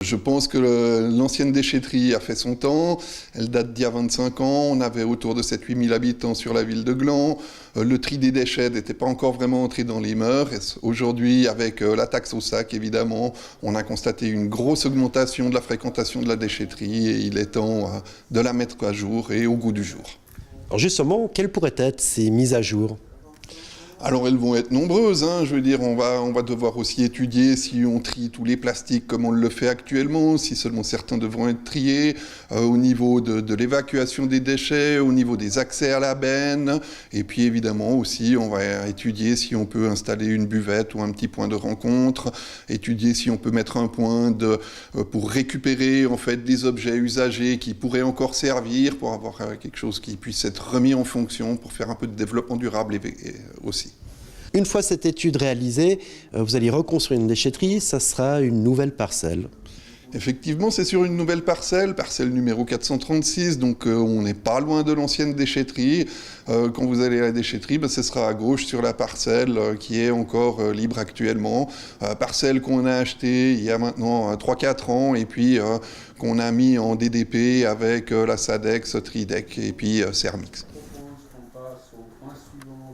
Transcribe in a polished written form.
Je pense que l'ancienne déchetterie a fait son temps. Elle date d'il y a 25 ans. On avait autour de 7-8 000 habitants sur la ville de Gland. Le tri des déchets n'était pas encore vraiment entré dans les mœurs. Aujourd'hui, avec la taxe au sac, évidemment, on a constaté une grosse augmentation de la fréquentation de la déchetterie et il est temps de la mettre à jour et au goût du jour. Alors justement, quelles pourraient être ces mises à jour ? Alors elles vont être nombreuses, je veux dire, on va devoir aussi étudier si on trie tous les plastiques comme on le fait actuellement, si seulement certains devront être triés, au niveau de l'évacuation des déchets, au niveau des accès à la benne, et puis évidemment aussi on va étudier si on peut installer une buvette ou un petit point de rencontre, étudier si on peut mettre un point pour récupérer en fait des objets usagés qui pourraient encore servir, pour avoir quelque chose qui puisse être remis en fonction, pour faire un peu de développement durable aussi. Une fois cette étude réalisée, vous allez reconstruire une déchetterie, ça sera une nouvelle parcelle. Effectivement, c'est sur une nouvelle parcelle numéro 436, donc on n'est pas loin de l'ancienne déchetterie. Quand vous allez à la déchetterie, ce sera à gauche sur la parcelle qui est encore libre actuellement. Parcelle qu'on a achetée il y a maintenant 3-4 ans et puis qu'on a mis en DDP avec la Sadex, Tridec et puis Cermix.